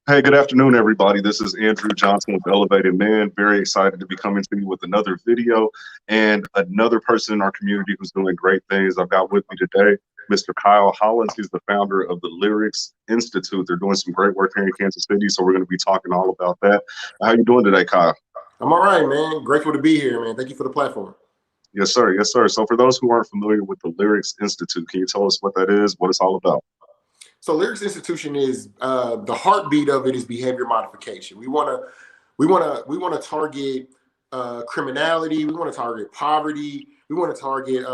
Hey, good afternoon, everybody. This is Andrew Johnson with Elevated Man. Very excited to be coming to you with another video and another person in our community who's doing great things. I've got with me today Mr. Kyle Hollins. He's the founder of the Lyrics Institute. They're doing some great work here in Kansas City, so we're going to be talking all about that. How you doing today, Kyle? I'm all right, man. Grateful to be here, man. Thank you for the platform. Yes, sir. Yes, sir. So for those who aren't familiar with the Lyrics Institute, can you tell us what that is, what it's all about? So Lyrics Institution is the heartbeat of it is behavior modification. We want to target criminality. We want to target poverty. We want to target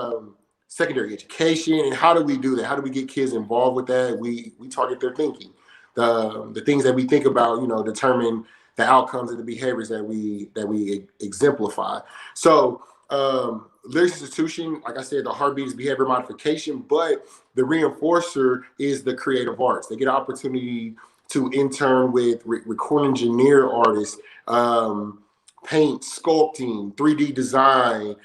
secondary education. And how do we do that? How do we get kids involved with that? We target their thinking. The things that we think about, determine the outcomes and the behaviors that we exemplify. So Lyrics Institution, like I said, the heartbeat is behavior modification, but the reinforcer is the creative arts. They get an opportunity to intern with record engineer artists, paint, sculpting, 3D design,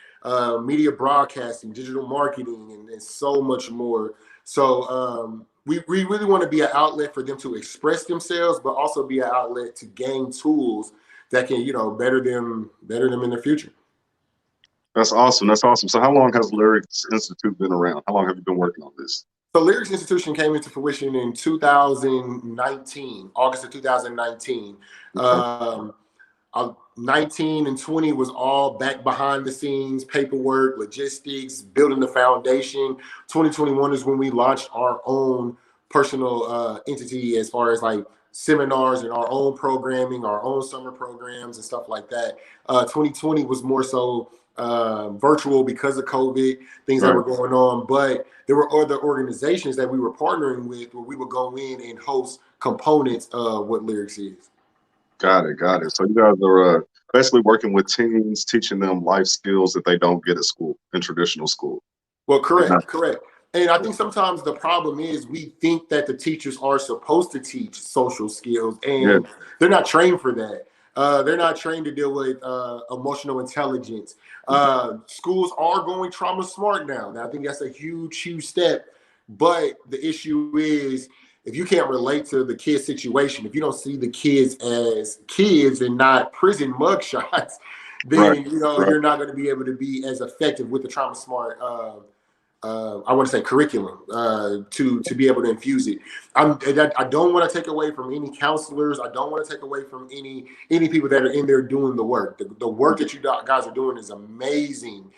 media broadcasting, digital marketing, and so much more. So we really want to be an outlet for them to express themselves, but also be an outlet to gain tools that can, better them in the future. That's awesome. That's awesome. So how long has Lyrics Institute been around? How long have you been working on this? So Lyrics Institution came into fruition in 2019, August of 2019. Okay. 19 and 20 was all back behind the scenes, paperwork, logistics, building the foundation. 2021 is when we launched our own personal entity as far as like seminars and our own programming, our own summer programs and stuff like that. 2020 was more so virtual because of COVID, things that were going on. But there were other organizations that we were partnering with where we would go in and host components of what Lyrics is. Got it. Got it. So you guys are basically working with teens, teaching them life skills that they don't get at school, in traditional school. Well, correct. And I think sometimes the problem is we think that the teachers are supposed to teach social skills, and they're not trained for that. They're not trained to deal with emotional intelligence. Schools are going trauma smart now. Now, I think that's a huge step. But the issue is, if you can't relate to the kid's situation, if you don't see the kids as kids and not prison mugshots, then you're not going to be able to be as effective with the trauma smart. I want to say curriculum to be able to infuse it. I don't want to take away from any counselors. I don't want to take away from any people that are in there doing the work. The work that you guys are doing is amazing.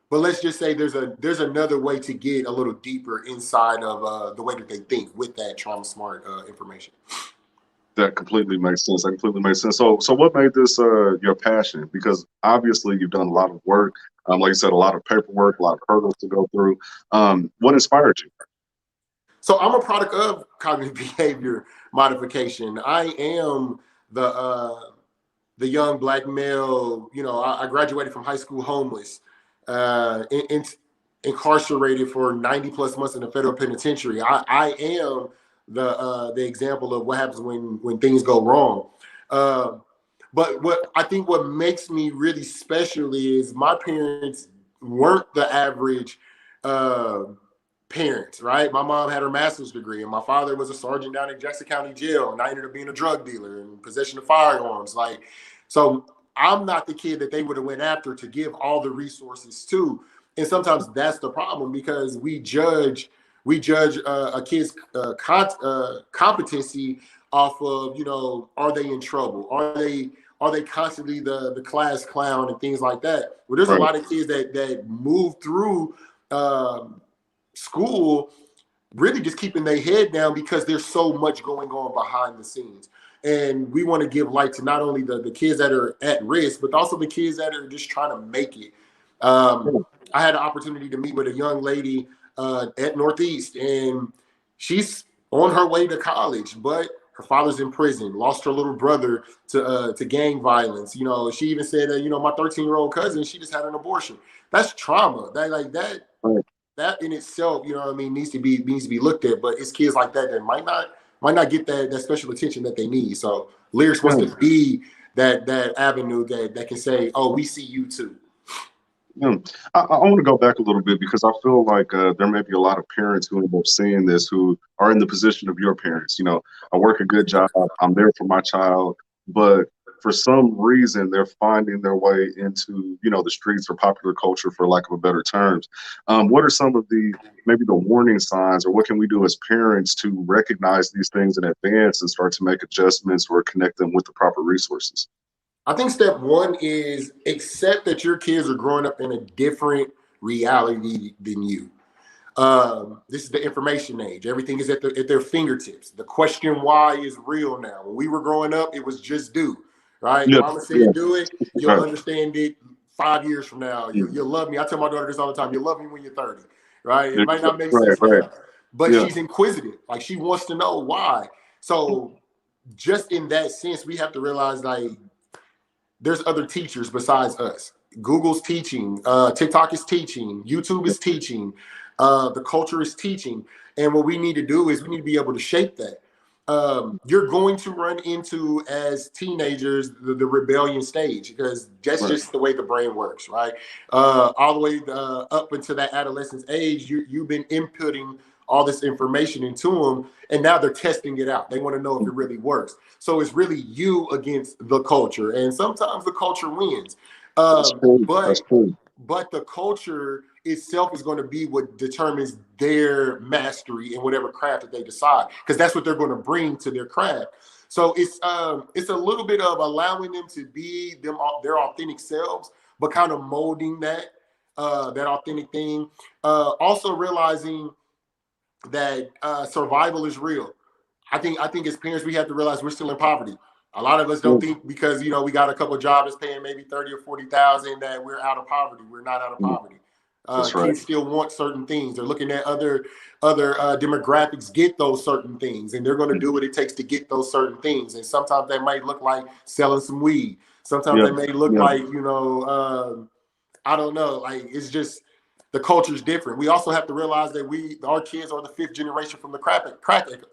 But let's just say there's another way to get a little deeper inside of the way that they think with that trauma smart information. That completely makes sense. That completely makes sense. So what made this your passion? Because obviously you've done a lot of work. Like you said, a lot of paperwork, a lot of hurdles to go through. What inspired you? So I'm a product of cognitive behavior modification. I am the young Black male. I graduated from high school homeless. Incarcerated for 90 plus months in the federal penitentiary. I am the example of what happens when things go wrong. But what makes me really special is my parents weren't the average parents, right? My mom had her master's degree, and my father was a sergeant down in Jackson County Jail, and I ended up being a drug dealer and possession of firearms. So I'm not the kid that they would have went after to give all the resources to. And sometimes that's the problem, because we judge a kid's competency off of, are they in trouble? Are they constantly the class clown and things like that? Well, there's a lot of kids that move through school really just keeping their head down because there's so much going on behind the scenes. And we want to give light to not only the kids that are at risk, but also the kids that are just trying to make it. I had an opportunity to meet with a young lady at Northeast, and she's on her way to college, but her father's in prison, lost her little brother to gang violence. She even said that, my 13-year-old cousin, she just had an abortion. That's trauma. That in itself, needs to be looked at. But it's kids like that might not get that special attention that they need. So Lyrics wants to be that avenue that can say, oh, we see you too. Yeah. I want to go back a little bit because I feel like there may be a lot of parents who end up seeing this who are in the position of your parents. You know, I work a good job, I'm there for my child, but for some reason they're finding their way into, you know, the streets or popular culture, for lack of a better terms. What are some of the maybe the warning signs, or what can we do as parents to recognize these things in advance and start to make adjustments or connect them with the proper resources? I think step one is accept that your kids are growing up in a different reality than you. This is the information age. Everything is at their fingertips. The question why is real now. When we were growing up, it was just do, right? Yeah, Mama yeah, said do it. You'll right, understand it 5 years from now. mm, You'll love me. I tell my daughter this all the time. You'll love me when you're 30, right? It yeah, might not make right, sense right, now, but yeah, she's inquisitive. Like she wants to know why. So just in that sense, we have to realize like there's other teachers besides us. Google's teaching, TikTok is teaching, YouTube yeah, is teaching, the culture is teaching. And what we need to do is we need to be able to shape that. You're going to run into, as teenagers, the rebellion stage, because that's right, just the way the brain works, right? All the way up until that adolescence age, you've been inputting all this information into them, and now they're testing it out. They want to know if it really works. So it's really you against the culture, and sometimes the culture wins. that's cool. That's But cool. the culture itself is going to be what determines their mastery in whatever craft that they decide, because that's what they're going to bring to their craft. So it's a little bit of allowing them to be their authentic selves, but kind of molding that authentic thing. Also realizing that survival is real. I think as parents we have to realize we're still in poverty. A lot of us Yeah, don't think because we got a couple of jobs paying maybe 30 or 40,000 that we're out of poverty. We're not out of mm, poverty. that's right. Kids still want certain things. They're looking at other demographics get those certain things, and they're going to Mm, do what it takes to get those certain things. And sometimes that might look like selling some weed. Sometimes yeah, they may look yeah, like I don't know. Like it's just the culture's different. We also have to realize that our kids are the fifth generation from the crack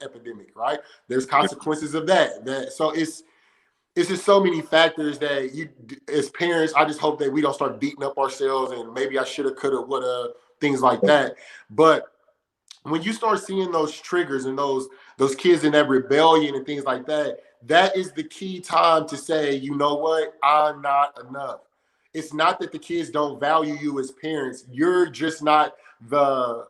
epidemic, right? There's yeah, consequences of that. So it's just so many factors that you, as parents, I just hope that we don't start beating up ourselves and maybe I shoulda, coulda, woulda, things like that. But when you start seeing those triggers and those kids in that rebellion and things like that, that is the key time to say, you know what, I'm not enough. It's not that the kids don't value you as parents. You're just not you're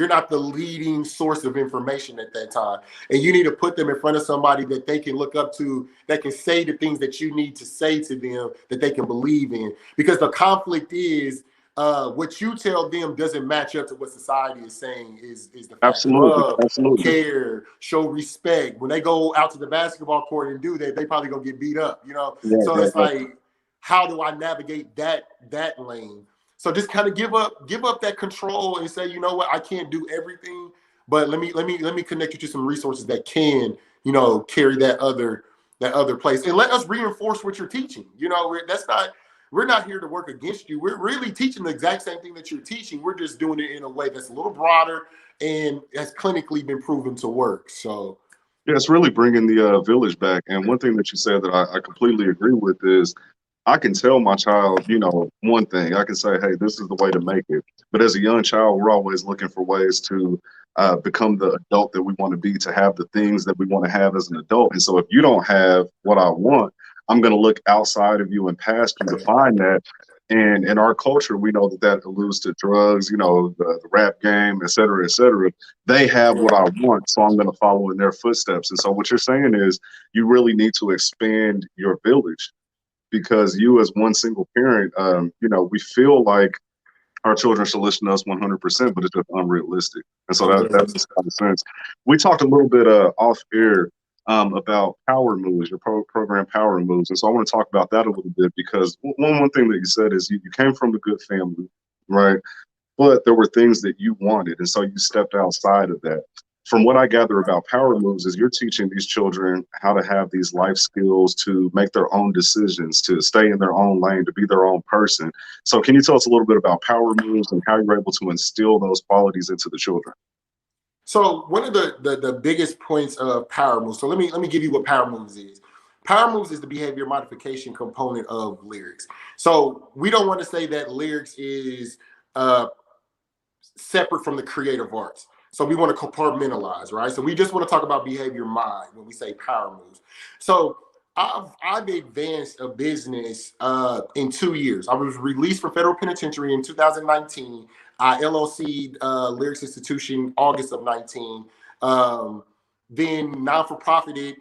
not the leading source of information at that time. And you need to put them in front of somebody that they can look up to, that can say the things that you need to say to them, that they can believe in. Because the conflict is what you tell them doesn't match up to what society is saying is the fact. absolutely, Love, absolutely. care, show respect. When they go out to the basketball court and do that, they probably gonna get beat up, you know. Right, So right, it's right. like, how do I navigate that lane? So just kind of give up that control and say, you know what, I can't do everything, but let me connect you to some resources that can, carry that other place, and let us reinforce what you're teaching. We're not here to work against you. We're really teaching the exact same thing that you're teaching. We're just doing it in a way that's a little broader and has clinically been proven to work. So Yeah, it's really bringing the village back. And one thing that you said that I completely agree with is I can tell my child, you know, one thing. I can say, hey, this is the way to make it. But as a young child, we're always looking for ways to become the adult that we want to be, to have the things that we want to have as an adult. And so if you don't have what I want, I'm going to look outside of you and past you to find that. And in our culture, we know that that alludes to drugs, you know, the rap game, et cetera, et cetera. They have what I want, so I'm going to follow in their footsteps. And so what you're saying is you really need to expand your village, because you as one single parent, you know, we feel like our children should listen to us 100%, but it's just unrealistic. And so that makes a lot of sense. We talked a little bit off air about power moves, your program power moves. And so I want to talk about that a little bit, because one thing that you said is you came from a good family, right? But there were things that you wanted. And so you stepped outside of that. From what I gather about power moves is you're teaching these children how to have these life skills, to make their own decisions, to stay in their own lane, to be their own person. So can you tell us a little bit about power moves and how you're able to instill those qualities into the children? So one of the biggest points of power moves. So let me give you what power moves is. Power moves is the behavior modification component of lyrics. So we don't want to say that lyrics is separate from the creative arts. So we want to compartmentalize, right? So we just want to talk about behavior mind when we say power moves. So I've advanced a business in 2 years. I was released from federal penitentiary in 2019. I LLC'd Lyrics Institution August of 19. Then non-for-profited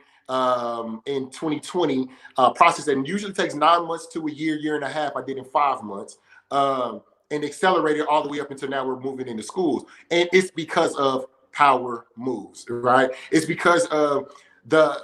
in 2020. Process that usually takes 9 months to a year and a half. I did in 5 months. And accelerated all the way up until now we're moving into schools. And it's because of power moves, right? It's because of the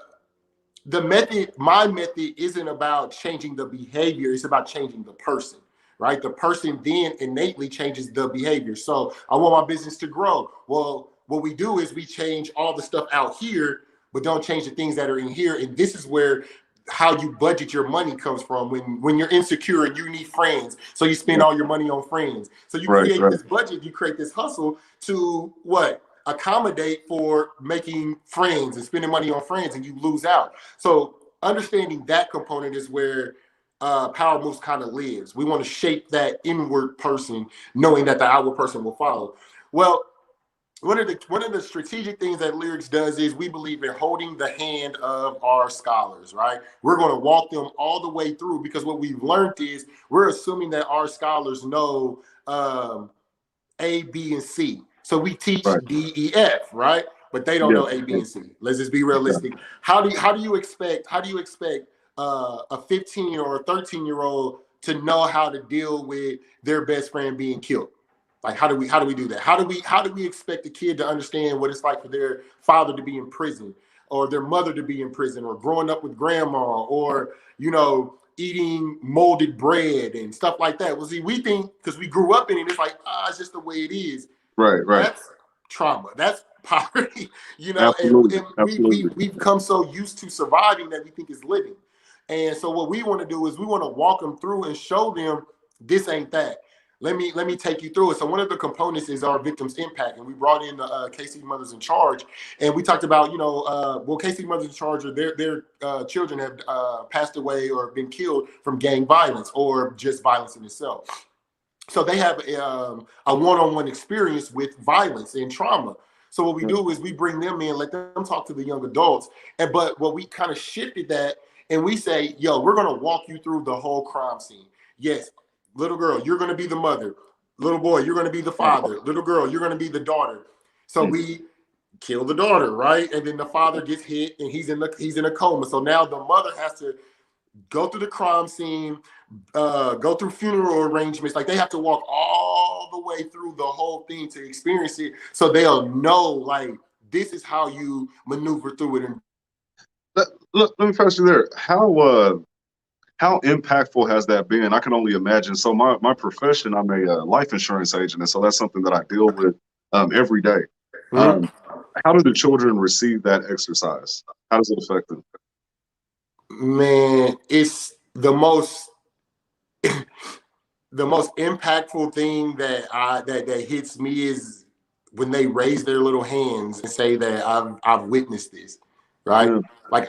method. My method isn't about changing the behavior, it's about changing the person, right? The person then innately changes the behavior. So I want my business to grow. Well, what we do is we change all the stuff out here, but don't change the things that are in here. And this is where how you budget your money comes from. When you're insecure and you need friends, so you spend all your money on friends. So you create this budget, you create this hustle to what? Accommodate for making friends and spending money on friends, and you lose out. So understanding that component is where power moves kind of lives. We want to shape that inward person, knowing that the outward person will follow. Well, one of the strategic things that Lyrics does is we believe in holding the hand of our scholars, right? We're going to walk them all the way through, because what we've learned is we're assuming that our scholars know A, B, and C. So we teach D, E, F, right? But they don't know A, B, and C. Let's just be realistic. How do you expect a 15 or a 13-year-old to know how to deal with their best friend being killed? Like, how do we do that? How do we expect a kid to understand what it's like for their father to be in prison, or their mother to be in prison, or growing up with grandma, or eating molded bread and stuff like that? Well, see, we think because we grew up in it, it's like, it's just the way it is. Right. That's trauma. That's poverty. Absolutely. And we've come so used to surviving that we think it's living. And so what we want to do is we want to walk them through and show them this ain't that. Let me take you through it. So one of the components is our victims impact, and we brought in the KC Mothers in Charge, and we talked about KC Mothers in Charge, their children have passed away or been killed from gang violence or just violence in itself. So they have a one-on-one experience with violence and trauma. So what we do is we bring them in, let them talk to the young adults, but what we kind of shifted that, and we say, we're going to walk you through the whole crime scene. Yes. Little girl, you're going to be the mother. Little boy, you're going to be the father. Little girl, you're going to be the daughter. So we kill the daughter, right? And then the father gets hit and he's in a coma. So now the mother has to go through the crime scene, go through funeral arrangements. Like, they have to walk all the way through the whole thing to experience it, so they'll know, like, this is how you maneuver through it. Let me press you there. How impactful has that been? I can only imagine. So my profession, I'm a life insurance agent, and so that's something that I deal with every day. How do the children receive that exercise? How does it affect them? Man, it's the most impactful thing that hits me is when they raise their little hands and say that I've witnessed this, right? Like,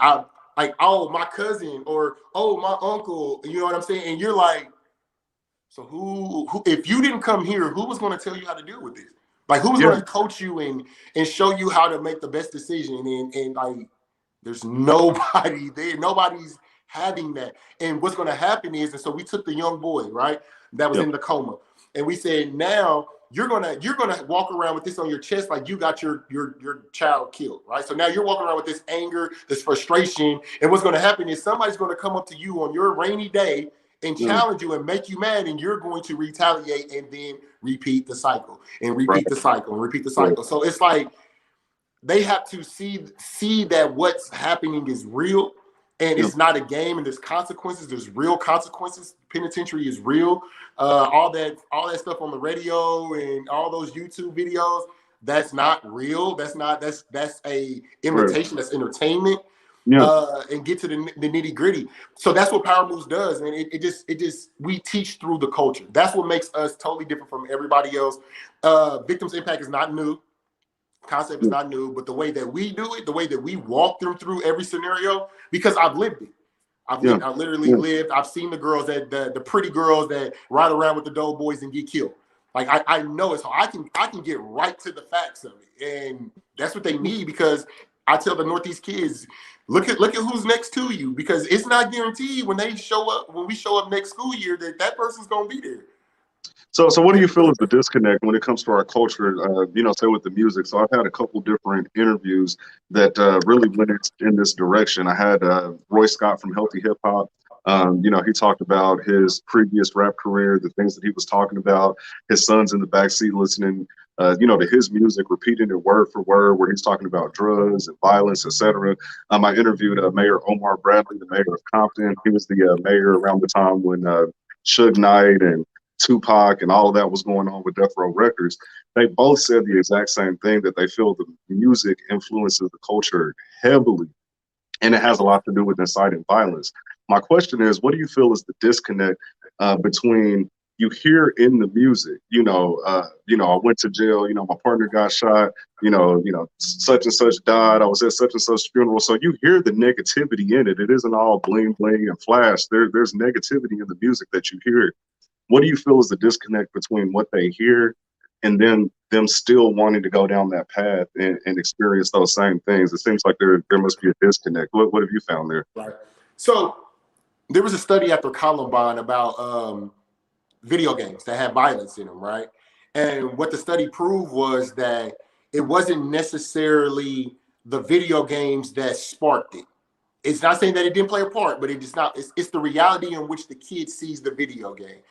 oh, my cousin, or oh, my uncle, you know what I'm saying? And you're like, so who if you didn't come here, who was going to tell you how to deal with this? Like, who was going to coach you and show you how to make the best decision? And like, there's nobody there. Nobody's having that. And what's going to happen is, and so we took the young boy, right, that was in the coma, and we said, now you're gonna walk around with this on your chest, like you got your child killed, right? So now you're walking around with this anger, this frustration, and what's going to happen is somebody's going to come up to you on your rainy day and challenge you and make you mad, and you're going to retaliate and then repeat the cycle and repeat the cycle and repeat the cycle. So it's like they have to see that what's happening is real, and it's not a game, and there's consequences. There's real consequences. Penitentiary is real. All that stuff on the radio and all those YouTube videos, that's not real. That's a imitation. That's entertainment. And get to the nitty gritty. So that's what Power Moves does, and it just we teach through the culture. That's what makes us totally different from everybody else. Victims impact is not new. Concept is not new, but the way that we do it, the way that we walk them through every scenario, because I've lived it. Yeah. I literally Yeah. lived. I've seen the girls that the pretty girls that ride around with the dope boys and get killed. Like I know it, so I can get right to the facts of it, and that's what they need. Because I tell the Northeast kids, look at who's next to you, because it's not guaranteed when we show up next school year that person's gonna be there. So what do you feel is the disconnect when it comes to our culture? Say with the music. So I've had a couple different interviews that really went in this direction. I had Roy Scott from Healthy Hip Hop. He talked about his previous rap career, the things that he was talking about. His son's in the backseat listening, to his music, repeating it word for word, where he's talking about drugs and violence, etc. I interviewed Mayor Omar Bradley, the mayor of Compton. He was the mayor around the time when Suge Knight and Tupac and all of that was going on with Death Row Records. They both said the exact same thing, that they feel the music influences the culture heavily, and it has a lot to do with inciting violence. My question is, what do you feel is the disconnect between you hear in the music, I went to jail, my partner got shot, such and such died, I was at such and such funeral. So you hear the negativity in it. It isn't all bling bling and flash. There's negativity in the music that you hear. What do you feel is the disconnect between what they hear and then them still wanting to go down that path and experience those same things? It seems like there must be a disconnect. What have you found there? Right. So there was a study after Columbine about video games that had violence in them, right? And what the study proved was that it wasn't necessarily the video games that sparked it. It's not saying that it didn't play a part, but it's not. It's the reality in which the kid sees the video game.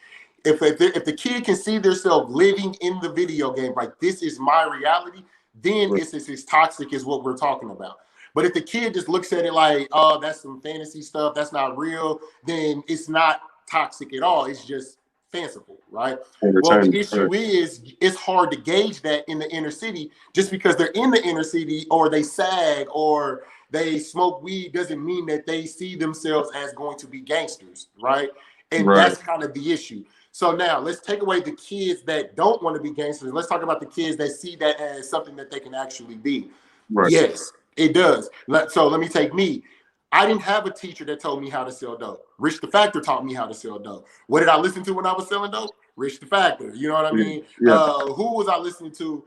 If the kid can see themselves living in the video game, like this is my reality, then it's as toxic as what we're talking about. But if the kid just looks at it like, oh, that's some fantasy stuff, that's not real, then it's not toxic at all. It's just fanciful, right? Well, the issue is it's hard to gauge that in the inner city. Just because they're in the inner city or they sag or they smoke weed doesn't mean that they see themselves as going to be gangsters, right? And that's kind of the issue. So now let's take away the kids that don't want to be gangsters. Let's talk about the kids that see that as something that they can actually be. Right. Yes, it does. So let me take me. I didn't have a teacher that told me how to sell dope. Rich the Factor taught me how to sell dope. What did I listen to when I was selling dope? Rich the Factor. You know what I mean? Yeah. Who was I listening to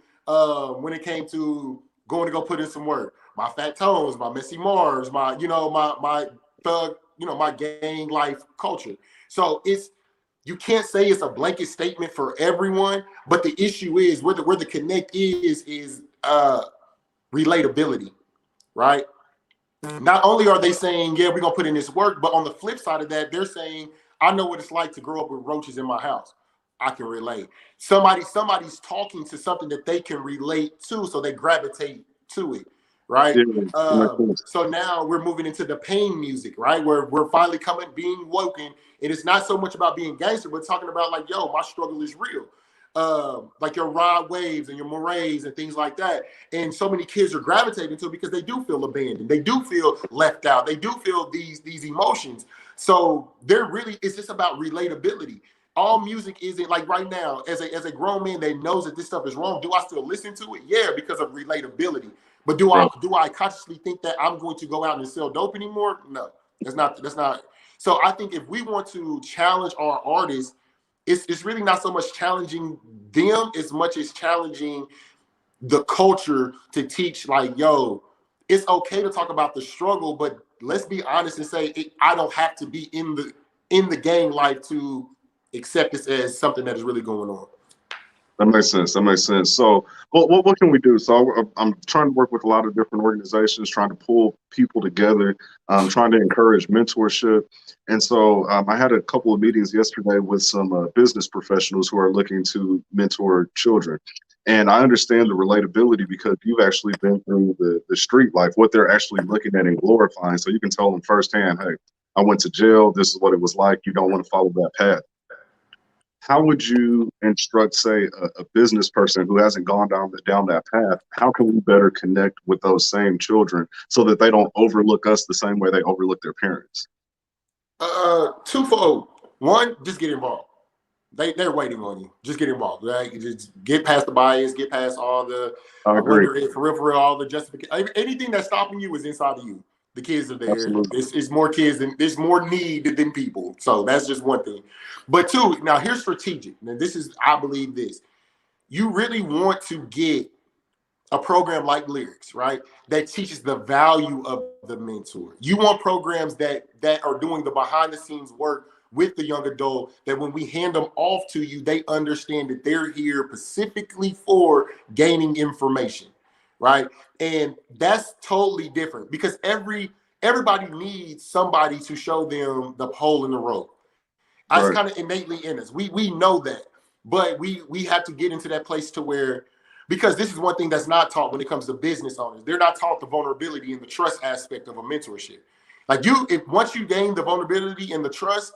when it came to going to go put in some work? My Fat Tones, my Messy Mars, my thug, my gang life culture. So you can't say it's a blanket statement for everyone, but the issue is where the connect is relatability, right? Not only are they saying, yeah, we're gonna put in this work, but on the flip side of that, they're saying, I know what it's like to grow up with roaches in my house. I can relate. Somebody's talking to something that they can relate to, so they gravitate to it, right? So now we're moving into the pain music, right? Where we're finally being woken, and it's not so much about being gangster, but talking about like, yo, my struggle is real. Like your Rod Waves and your Morrays and things like that. And so many kids are gravitating to it because they do feel abandoned. They do feel left out. They do feel these emotions. So it's just about relatability. All music isn't like right now, as a grown man that knows that this stuff is wrong. Do I still listen to it? Yeah, because of relatability. But do I consciously think that I'm going to go out and sell dope anymore? No, that's not. So I think if we want to challenge our artists, it's really not so much challenging them as much as challenging the culture to teach like, yo, it's okay to talk about the struggle, but let's be honest and say I don't have to be in the gang life to accept this as something that is really going on. That makes sense. So what can we do? So I'm trying to work with a lot of different organizations, trying to pull people together, trying to encourage mentorship. And so I had a couple of meetings yesterday with some business professionals who are looking to mentor children. And I understand the relatability because you've actually been through the street life, what they're actually looking at and glorifying. So you can tell them firsthand, hey, I went to jail. This is what it was like. You don't want to follow that path. How would you instruct, say, a business person who hasn't gone down that path? How can we better connect with those same children so that they don't overlook us the same way they overlook their parents? Twofold. One, just get involved. They're waiting on you. Just get involved, right? Just get past the bias, get past all the for real, all the justification. Anything that's stopping you is inside of you. The kids are there. Absolutely. It's more kids than there's more need than people. So that's just one thing. But two, now here's strategic. Now this is, I believe this. You really want to get a program like Lyrics, right? That teaches the value of the mentor. You want programs that are doing the behind the scenes work with the young adult, that when we hand them off to you, they understand that they're here specifically for gaining information, right? And that's totally different because everybody needs somebody to show them the hole in the road. It's kind of innately in us. We know that, but we have to get into that place to where, because this is one thing that's not taught when it comes to business owners. They're not taught the vulnerability and the trust aspect of a mentorship. Like once you gain the vulnerability and the trust,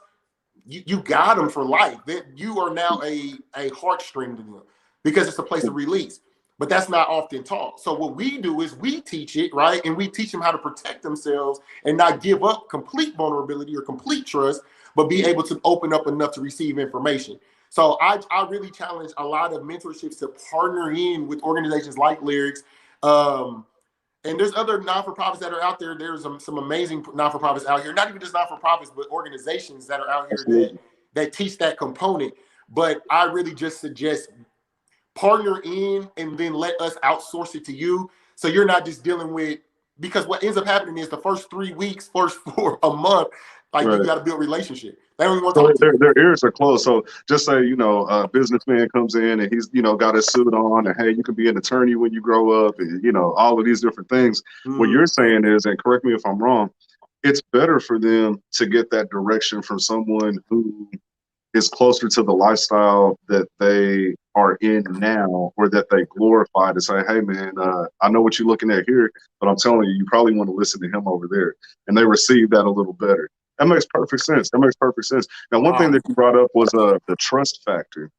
you got them for life. That you are now a heartstring to them because it's a place of release. But that's not often taught. So what we do is we teach it, right? And we teach them how to protect themselves and not give up complete vulnerability or complete trust, but be able to open up enough to receive information. So I really challenge a lot of mentorships to partner in with organizations like Lyrics. And there's other non-for-profits that are out there. There's some amazing non-for-profits out here, not even just non-for-profits, but organizations that are out here that teach that component. But I really just suggest partner in and then let us outsource it to you. So you're not just dealing with, because what ends up happening is the first 3 weeks, first for a month, like you got to build a relationship. They don't even want to talk to you. Their ears are closed. So just say, a businessman comes in and he's, got his suit on and, hey, you can be an attorney when you grow up and, all of these different things. What you're saying is, and correct me if I'm wrong, it's better for them to get that direction from someone who is closer to the lifestyle that they are in now, or that they glorify, to say, hey, man, I know what you're looking at here, but I'm telling you, you probably want to listen to him over there. And they receive that a little better. That makes perfect sense. Now, one thing that you brought up was the trust factor.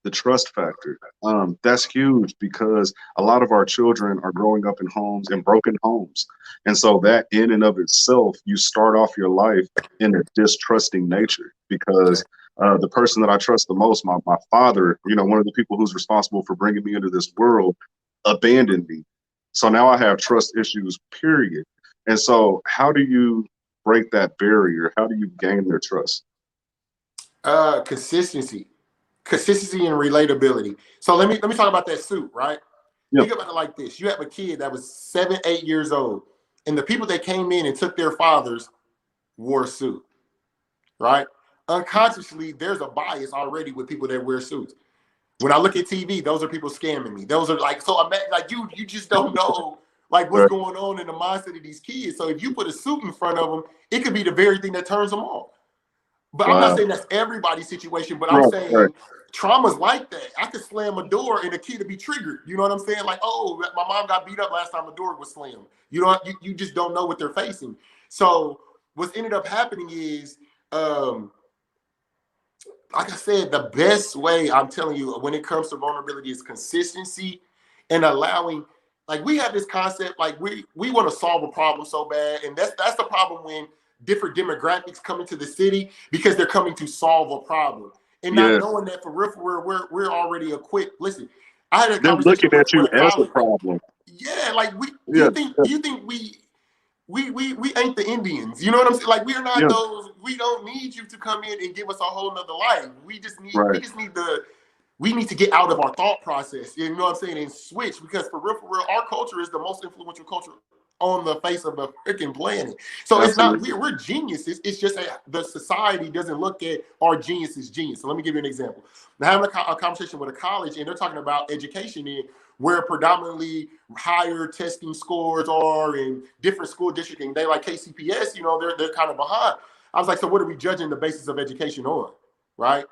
The trust factor. That's huge because a lot of our children are growing up in broken homes. And so that in and of itself, you start off your life in a distrusting nature because the person that I trust the most, my father, one of the people who's responsible for bringing me into this world, abandoned me. So now I have trust issues, period. And so how do you break that barrier? How do you gain their trust? Consistency and relatability. So let me talk about that suit, right? Yep. Think about it like this. You have a kid that was 7, 8 years old, and the people that came in and took their fathers wore a suit, right? Unconsciously, there's a bias already with people that wear suits. When I look at TV, those are people scamming me. Those are you just don't know like what's going on in the mindset of these kids. So if you put a suit in front of them, it could be the very thing that turns them off. But I'm not saying that's everybody's situation, but I'm saying trauma's like that. I could slam a door and a kid would be triggered. You know what I'm saying? Like, oh, my mom got beat up last time the door was slammed. You just don't know what they're facing. So what's ended up happening is, like I said, the best way, I'm telling you, when it comes to vulnerability is consistency and allowing, like we have this concept, like we want to solve a problem so bad. And that's the problem when different demographics come into the city, because they're coming to solve a problem and not knowing that for real, we're already equipped. Listen, I had a conversation looking at you as a problem. Yeah, like you think we ain't the Indians, you know what I'm saying? Like we are not those. We don't need you to come in and give us a whole nother life. We need to get out of our thought process. You know what I'm saying? And switch, because for real, our culture is the most influential culture on the face of the freaking planet. So it's not, we're geniuses. It's just that the society doesn't look at our genius as genius. So let me give you an example. I'm having a conversation with a college, and they're talking about education in where predominantly higher testing scores are in different school districts. And they like KCPS, they're kind of behind. I was like, so what are we judging the basis of education on? Right.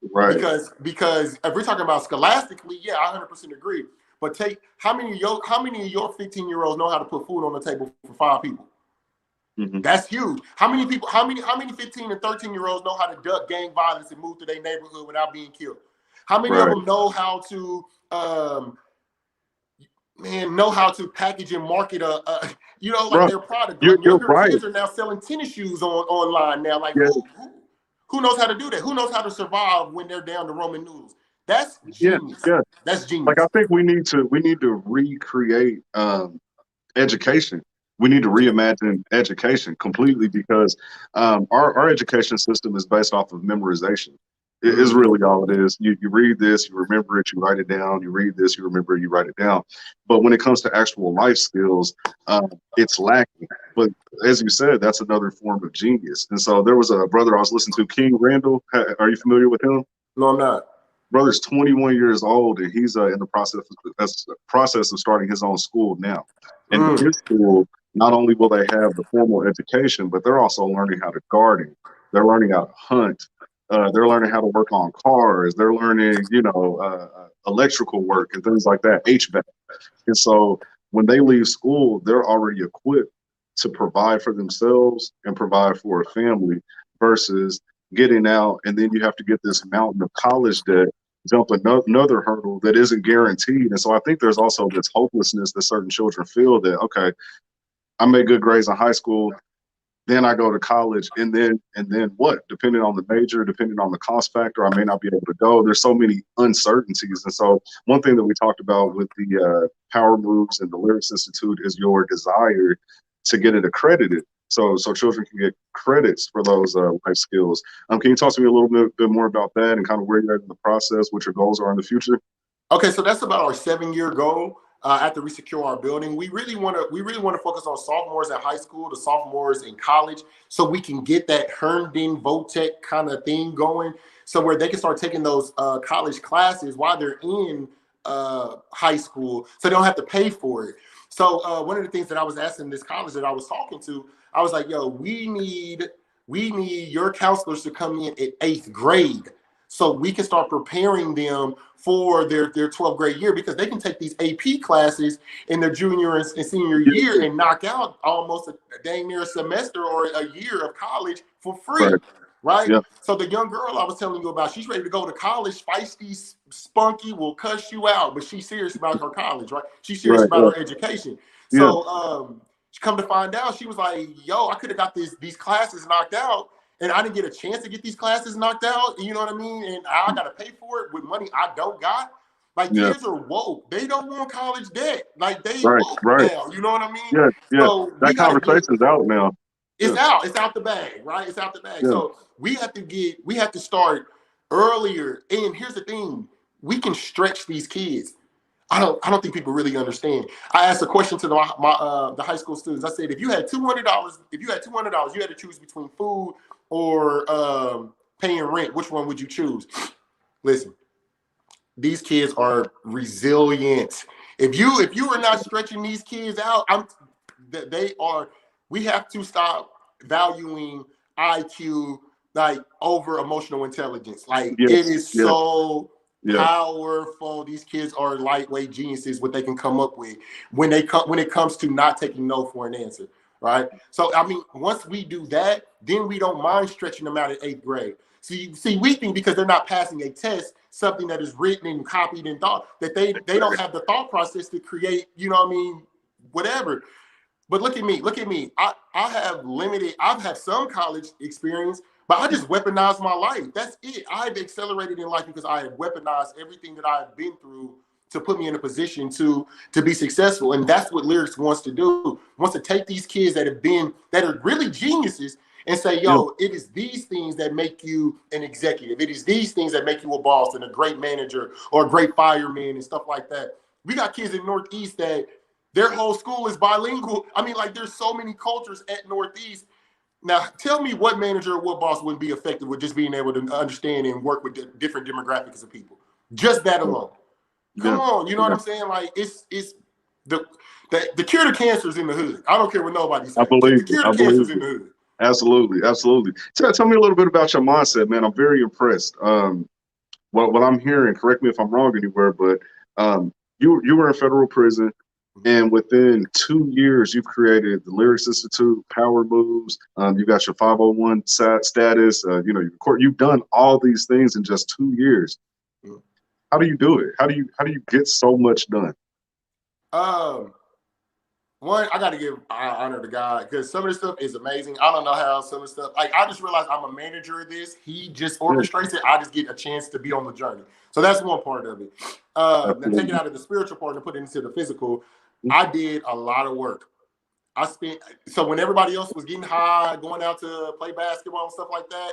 Because if we're talking about scholastically, I 100% agree. But how many of your 15-year-olds know how to put food on the table for 5 people? Mm-hmm. That's huge. How many 15 and 13-year-olds know how to duck gang violence and move to their neighborhood without being killed? How many of them know how to package and market their product? Like younger kids are now selling tennis shoes online now. Like who knows how to do that? Who knows how to survive when they're down to Roman noodles? That's genius. That's genius. Like I think we need to recreate education. we need to reimagine education completely because our education system is based off of memorization. It is really all it is. You read this, you remember it, you write it down. You read this, you remember it, you write it down. But when it comes to actual life skills, it's lacking. But as you said, that's another form of genius. And so there was a brother I was listening to, King Randall. Are you familiar with him? No, I'm not. Brother's 21 years old, and he's in the process of starting his own school now. And in his school, not only will they have the formal education, but they're also learning how to garden. They're learning how to hunt. They're learning how to work on cars. They're learning, electrical work and things like that, HVAC. And so when they leave school, they're already equipped to provide for themselves and provide for a family versus getting out and then you have to get this mountain of college debt, jump another hurdle that isn't guaranteed. And so I think there's also this hopelessness that certain children feel that, okay, I made good grades in high school. Then I go to college, and then what? Depending on the major, depending on the cost factor, I may not be able to go. There's so many uncertainties, and so one thing that we talked about with the Power Moves and the Lyrics Institute is your desire to get it accredited, so children can get credits for those life skills. Can you talk to me a little bit more about that and kind of where you're at in the process, what your goals are in the future? Okay, so that's about our 7-year goal. After we secure our building, we really want to focus on sophomores at high school, the sophomores in college, so we can get that Herndon Votech kind of thing going, so where they can start taking those college classes while they're in high school, so they don't have to pay for it. So one of the things that I was asking this college that I was talking to, I was like, "Yo, we need your counselors to come in at 8th grade." So we can start preparing them for their 12th grade year, because they can take these AP classes in their junior and senior year and knock out almost a dang near a semester or a year of college for free, right? Yep. So the young girl I was telling you about, she's ready to go to college, feisty, spunky, will cuss you out, but she's serious about her college, right? She's serious about her education. So come to find out, she was like, yo, I could have got these classes knocked out, and I didn't get a chance to get these classes knocked out. You know what I mean? And I got to pay for it with money I don't got. Like, kids are woke. They don't want college debt. Like, they woke now. You know what I mean? So that conversation's out now. It's out. It's out the bag, right? It's out the bag. So we have to start earlier. And here's the thing. We can stretch these kids. I don't think people really understand. I asked a question to the high school students. I said, if you had $200, you had to choose between food or paying rent. Which one would you choose? Listen, these kids are resilient. If you are not stretching these kids out, we have to stop valuing IQ like over emotional intelligence. Like, it is so powerful. These kids are lightweight geniuses, what they can come up with when it comes to not taking no for an answer, right? So I mean, once we do that, then we don't mind stretching them out at 8th grade. See, we think because they're not passing a test, something that is written and copied and thought, that they don't have the thought process to create, you know what I mean, whatever. But look at me. I've had some college experience, but I just weaponized my life. That's it. I've accelerated in life because I have weaponized everything that I've been through to put me in a position to be successful. And that's what Lyrics wants to do. Wants to take these kids that are really geniuses and say, yo, it is these things that make you an executive. It is these things that make you a boss and a great manager or a great fireman and stuff like that. We got kids in Northeast that their whole school is bilingual. I mean, like, there's so many cultures at Northeast. Now, tell me what manager or what boss wouldn't be effective with just being able to understand and work with different demographics of people. Just that alone. Come on, you know what I'm saying? Like, it's the cure to cancer is in the hood. I don't care what nobody says. The cure to cancer is in the hood. Absolutely. Tell me a little bit about your mindset, man. I'm very impressed. What I'm hearing, correct me if I'm wrong anywhere, but you were in federal prison. And within 2 years, you've created the Lyrics Institute, Power Moves. You got your 501 status. You've done all these things in just 2 years. How do you do it? How do you get so much done? One, I got to give honor to God, because some of this stuff is amazing. I don't know how some of the stuff, like, I just realized I'm a manager of this. He just orchestrates it. I just get a chance to be on the journey. So that's one part of it. Then take it out of the spiritual part and put it into the physical. I did a lot of work. so when everybody else was getting high, going out to play basketball and stuff like that,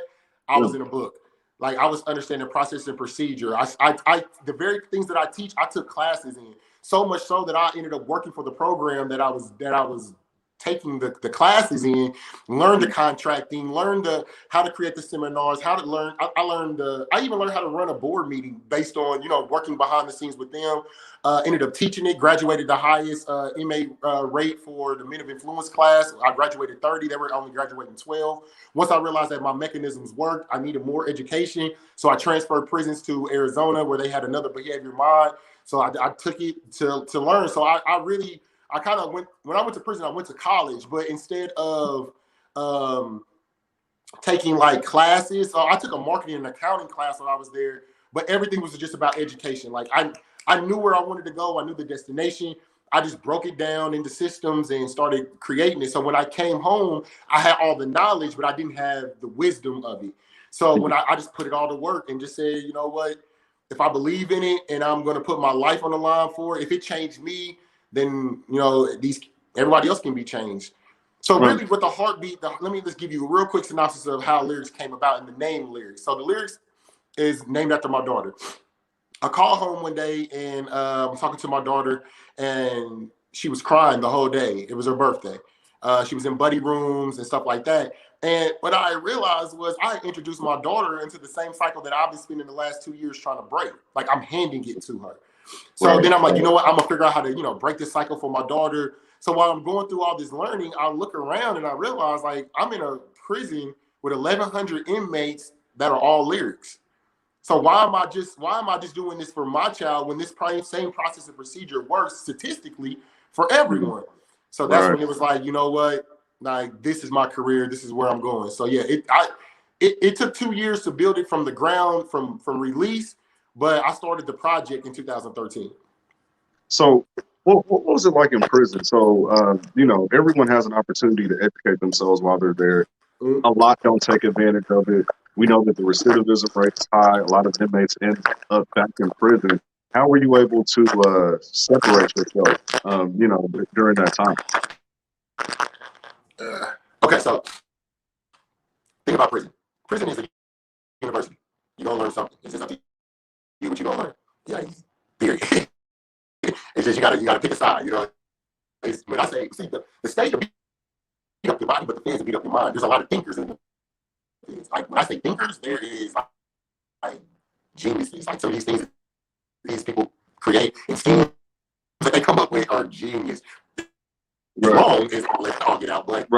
I was in a book. Like I was understanding process and procedure. The very things that I teach, I took classes in. So much so that I ended up working for the program that I was taking the classes in, learned the contracting, learned how to create the seminars, how to learn. I even learned how to run a board meeting based on, working behind the scenes with them. Ended up teaching it, graduated the highest MA rate for the Men of Influence class. I graduated 30, they were only graduating 12. Once I realized that my mechanisms worked, I needed more education. So I transferred prisons to Arizona where they had another behavior mod. So I took it to learn. So I kind of when I went to prison, I went to college, but instead of taking like classes, so I took a marketing and accounting class when I was there, but everything was just about education. Like I knew where I wanted to go. I knew the destination. I just broke it down into systems and started creating it. So when I came home, I had all the knowledge, but I didn't have the wisdom of it. So when I just put it all to work and just said, you know what, if I believe in it and I'm going to put my life on the line for it, if it changed me, then everybody else can be changed. So really with the heartbeat, let me just give you a real quick synopsis of how Lyriks came about and the name Lyriks. So the Lyriks is named after my daughter. I called home one day and I'm talking to my daughter and she was crying the whole day. It was her birthday. She was in buddy rooms and stuff like that. And what I realized was I introduced my daughter into the same cycle that I've been spending the last 2 years trying to break. Like I'm handing it to her. So then I'm like, you know what? I'm gonna figure out how to, break this cycle for my daughter. So while I'm going through all this learning, I look around and I realize like I'm in a prison with 1,100 inmates that are all Lyriks. So why am I just doing this for my child when this same process and procedure works statistically for everyone? So that's when it was like, you know what? Like this is my career. This is where I'm going. So yeah, it took 2 years to build it from the ground, from release. But I started the project in 2013. So what was it like in prison? So, everyone has an opportunity to educate themselves while they're there. A lot don't take advantage of it. We know that the recidivism rate is high. A lot of inmates end up back in prison. How were you able to separate yourself, during that time? Okay, so think about prison. Prison is a university. You're going to learn something. It's just up to you what you're going to learn. Yeah, period. It's just you gotta pick a side. When I say, see, the state will beat up your body, but the feds will beat up your mind. There's a lot of thinkers in it. Like when I say thinkers, there is like geniuses. Like some of these things these people create and schemes that they come up with are genius. It's wrong is all get out, but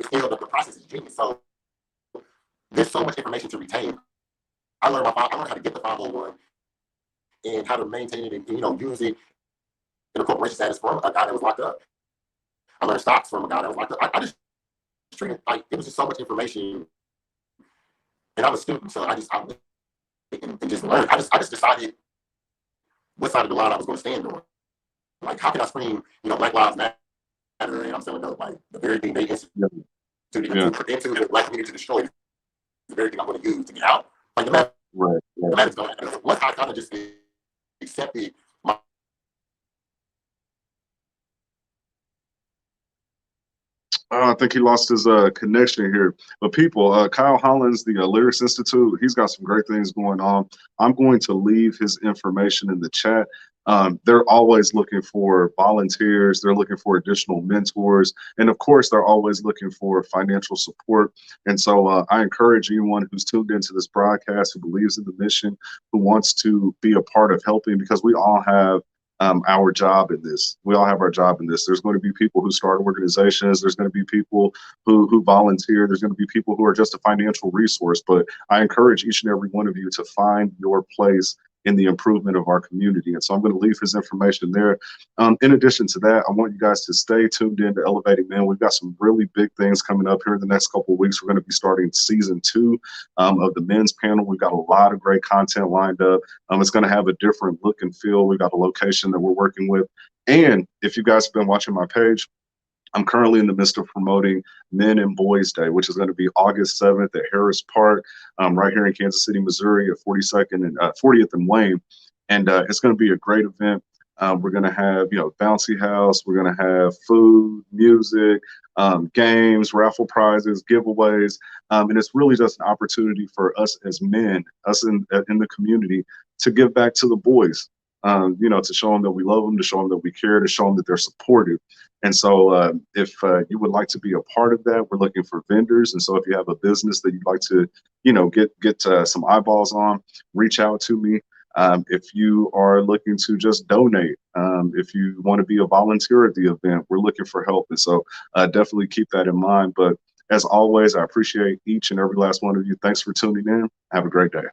still the process is genius. So there's so much information to retain. I learned how to get the 501 and how to maintain it and use it in a corporation status from a guy that was locked up. I learned stocks from a guy that was locked up. I just treated like it was just so much information, and I'm a student, so I just learned. I just decided what side of the line I was going to stand on. Like, how can I scream, Black Lives Matter, and I'm selling dope? Like the very thing they instituted into the Black community to destroy, the very thing I'm going to use to get out. Like the matter's going to. Once I kind of just accepted my. I think he lost his connection here. But people, Kyle Hollins, the Lyrics Institute, he's got some great things going on. I'm going to leave his information in the chat. They're always looking for volunteers. They're looking for additional mentors. And of course, they're always looking for financial support. And so I encourage anyone who's tuned into this broadcast, who believes in the mission, who wants to be a part of helping, because we all have our job in this. We all have our job in this. There's going to be people who start organizations. There's going to be people who volunteer. There's going to be people who are just a financial resource. But I encourage each and every one of you to find your place in the improvement of our community. And so I'm going to leave his information there. In addition to that, I want you guys to stay tuned in to Elevating Men. We've got some really big things coming up here in the next couple of weeks. We're going to be starting season 2 of the men's panel. We've got a lot of great content lined up. It's going to have a different look and feel. We've got a location that we're working with. And if you guys have been watching my page, I'm currently in the midst of promoting Men and Boys Day, which is going to be August 7th at Harris Park, right here in Kansas City, Missouri, at 42nd and 40th and Wayne. And it's going to be a great event. We're going to have, bouncy house. We're going to have food, music, games, raffle prizes, giveaways. And it's really just an opportunity for us as men, us in the community, to give back to the boys, to show them that we love them, to show them that we care, to show them that they're supported. And so if you would like to be a part of that, we're looking for vendors. And so if you have a business that you'd like to, get some eyeballs on, reach out to me. If you are looking to just donate, if you want to be a volunteer at the event, we're looking for help. And so definitely keep that in mind. But as always, I appreciate each and every last one of you. Thanks for tuning in. Have a great day.